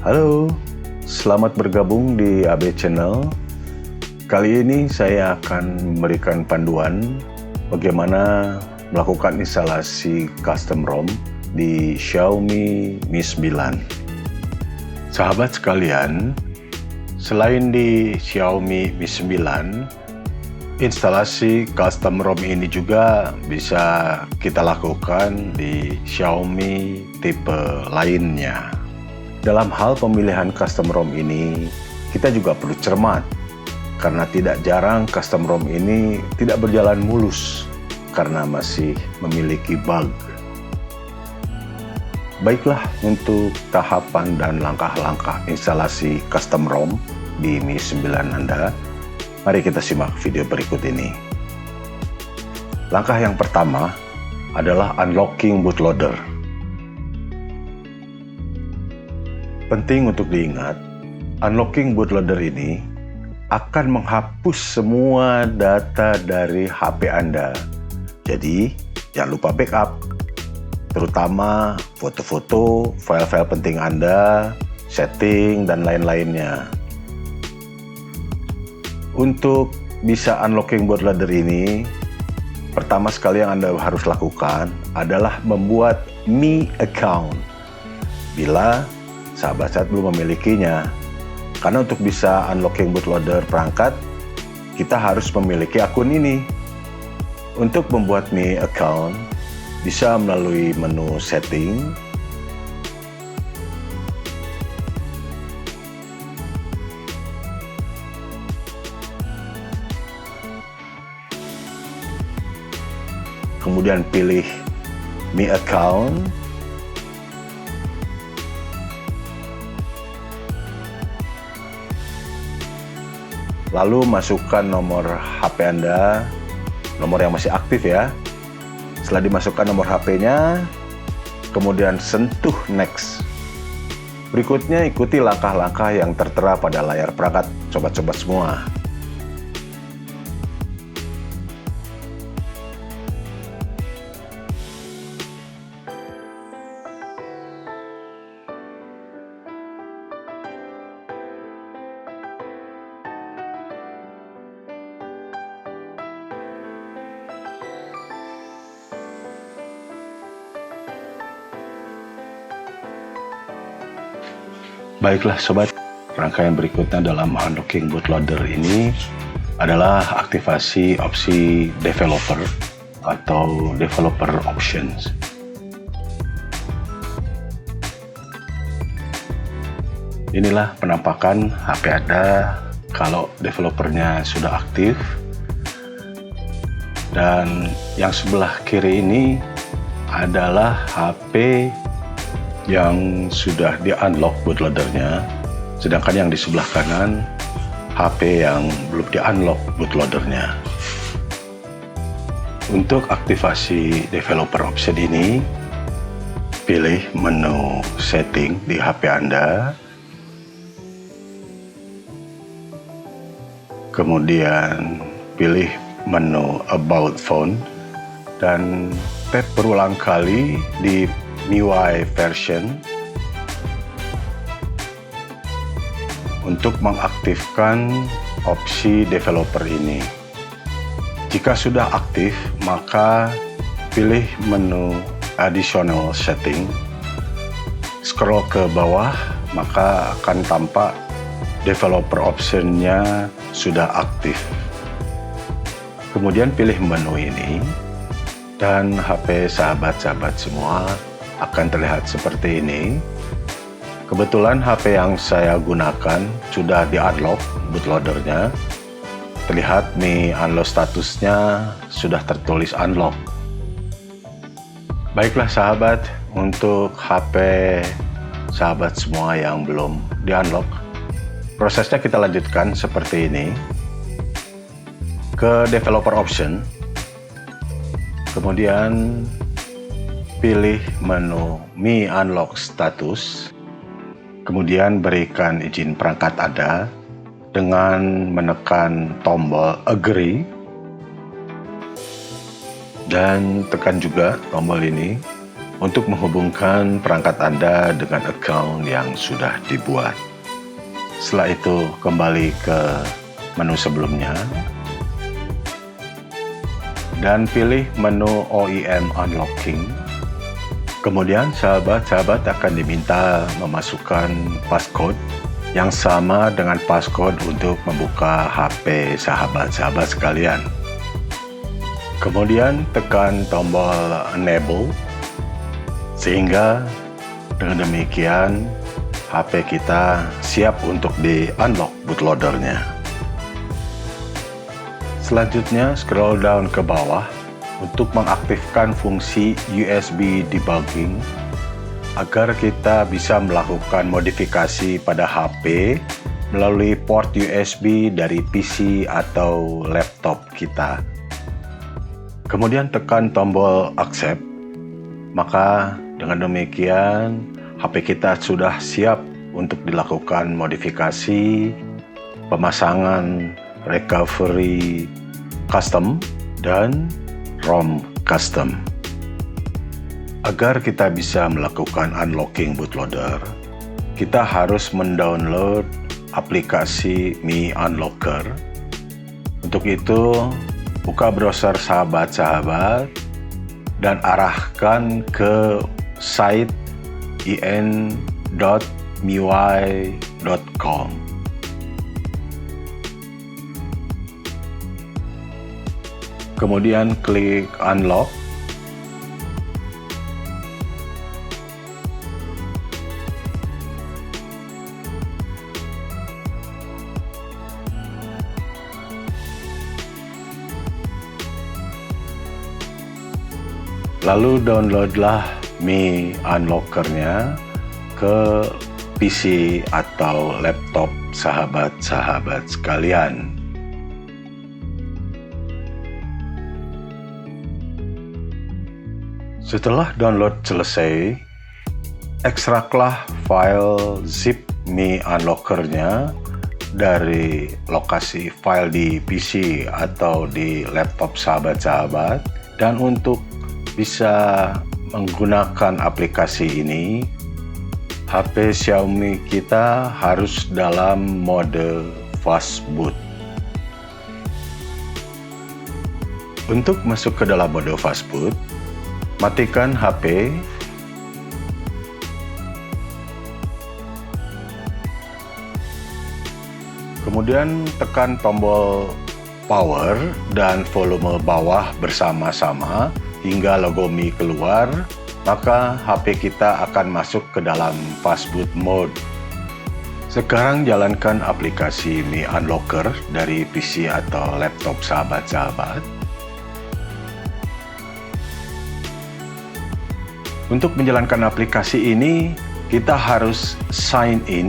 Halo, selamat bergabung di AB Channel. Kali ini saya akan memberikan panduan bagaimana melakukan instalasi custom ROM di Xiaomi Mi 9. Sahabat sekalian, selain di Xiaomi Mi 9, instalasi custom ROM ini juga bisa kita lakukan di Xiaomi tipe lainnya. Dalam hal pemilihan custom ROM ini, kita juga perlu cermat, karena tidak jarang custom ROM ini tidak berjalan mulus karena masih memiliki bug. Baiklah, untuk tahapan dan langkah-langkah instalasi custom ROM di Mi 9 Anda, mari kita simak video berikut ini. Langkah yang pertama adalah unlocking bootloader. Penting untuk diingat, unlocking bootloader ini akan menghapus semua data dari HP Anda. Jadi, jangan lupa backup, terutama foto-foto, file-file penting Anda, setting, dan lain-lainnya. Untuk bisa unlocking bootloader ini, pertama sekali yang Anda harus lakukan adalah membuat Mi account bila sahabat saya belum memilikinya. Karena untuk bisa unlocking bootloader perangkat, kita harus memiliki akun ini. Untuk membuat Mi account, bisa melalui menu setting, kemudian pilih Mi account, lalu masukkan nomor HP Anda, nomor yang masih aktif ya. Setelah dimasukkan nomor HP-nya, kemudian sentuh next. Berikutnya ikuti langkah-langkah yang tertera pada layar perangkat sobat-sobat semua. Baiklah sobat, rangkaian berikutnya dalam unlocking bootloader ini adalah aktivasi opsi developer atau developer options. Inilah penampakan HP Anda kalau developernya sudah aktif. Dan yang sebelah kiri ini adalah HP yang sudah di-unlock bootloadernya, sedangkan yang di sebelah kanan HP yang belum di-unlock bootloadernya. Untuk aktivasi developer option ini, pilih menu setting di HP Anda, kemudian pilih menu about phone, dan tap berulang kali di MIUI version untuk mengaktifkan opsi developer ini. Jika sudah aktif, maka pilih menu additional setting, scroll ke bawah, maka akan tampak developer optionnya sudah aktif. Kemudian pilih menu ini, dan HP sahabat-sahabat semua akan terlihat seperti ini. Kebetulan HP yang saya gunakan sudah di-unlock bootloadernya. Terlihat Mi unlock statusnya sudah tertulis unlock. Baiklah sahabat, untuk HP sahabat semua yang belum di-unlock, prosesnya kita lanjutkan seperti ini. Ke developer option, kemudian pilih menu Mi Unlock Status, kemudian berikan izin perangkat Anda dengan menekan tombol Agree, dan tekan juga tombol ini untuk menghubungkan perangkat Anda dengan account yang sudah dibuat. Setelah itu, kembali ke menu sebelumnya dan pilih menu OEM Unlocking. Kemudian sahabat-sahabat akan diminta memasukkan passcode yang sama dengan passcode untuk membuka HP sahabat-sahabat sekalian. Kemudian tekan tombol Enable, sehingga dengan demikian HP kita siap untuk di-unlock bootloadernya. Selanjutnya scroll down ke bawah untuk mengaktifkan fungsi USB debugging agar kita bisa melakukan modifikasi pada HP melalui port USB dari PC atau laptop kita. Kemudian tekan tombol Accept, maka dengan demikian HP kita sudah siap untuk dilakukan modifikasi, pemasangan recovery custom dan ROM custom. Agar kita bisa melakukan unlocking bootloader, kita harus mendownload aplikasi Mi Unlocker. Untuk itu, buka browser sahabat-sahabat dan arahkan ke site in.miui.com. Kemudian klik Unlock. Lalu downloadlah Mi Unlocker-nya ke PC atau laptop sahabat-sahabat sekalian. Setelah download selesai, ekstraklah file zip Mi Unlocker-nya dari lokasi file di PC atau di laptop sahabat-sahabat. Dan untuk bisa menggunakan aplikasi ini, HP Xiaomi kita harus dalam mode fast boot. Untuk masuk ke dalam mode fast boot, matikan HP, kemudian tekan tombol power dan volume bawah bersama-sama hingga logo Mi keluar, maka HP kita akan masuk ke dalam fast boot mode. Sekarang jalankan aplikasi Mi Unlocker dari PC atau laptop sahabat-sahabat. Untuk menjalankan aplikasi ini, kita harus sign in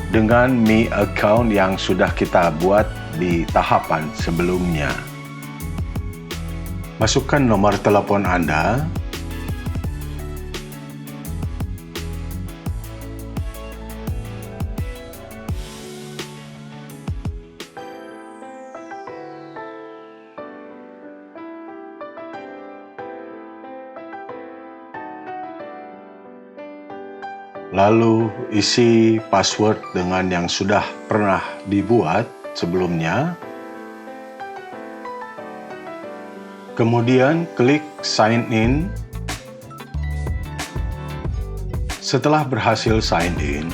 dengan Mi account yang sudah kita buat di tahapan sebelumnya. Masukkan nomor telepon Anda, lalu isi password dengan yang sudah pernah dibuat sebelumnya. Kemudian klik sign in. Setelah berhasil sign in,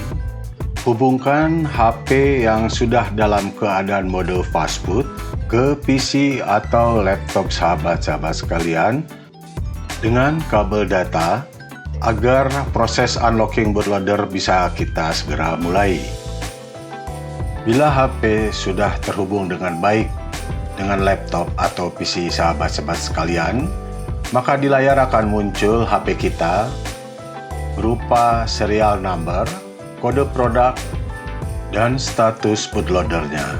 hubungkan HP yang sudah dalam keadaan mode fast boot ke PC atau laptop sahabat-sahabat sekalian dengan kabel data agar proses unlocking bootloader bisa kita segera mulai. Bila HP sudah terhubung dengan baik dengan laptop atau PC sahabat-sahabat sekalian, maka di layar akan muncul HP kita berupa serial number, kode produk, dan status bootloadernya.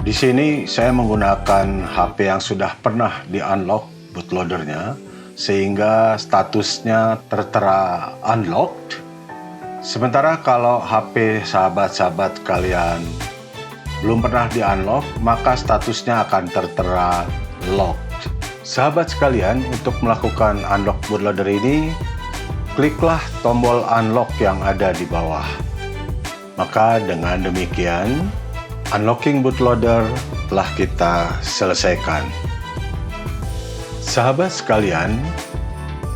Di sini saya menggunakan HP yang sudah pernah di-unlock bootloadernya, sehingga statusnya tertera unlocked. Sementara kalau HP sahabat-sahabat kalian belum pernah di-unlock, maka statusnya akan tertera locked. Sahabat sekalian, untuk melakukan unlock bootloader ini, kliklah tombol unlock yang ada di bawah. Maka dengan demikian, unlocking bootloader telah kita selesaikan. Sahabat sekalian,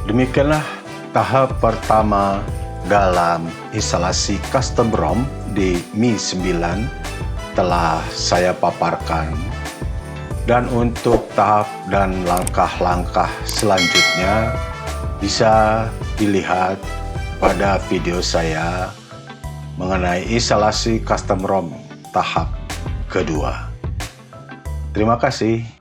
demikianlah tahap pertama dalam instalasi custom ROM di Mi 9 telah saya paparkan. Dan untuk tahap dan langkah-langkah selanjutnya bisa dilihat pada video saya mengenai instalasi custom ROM tahap kedua. Terima kasih.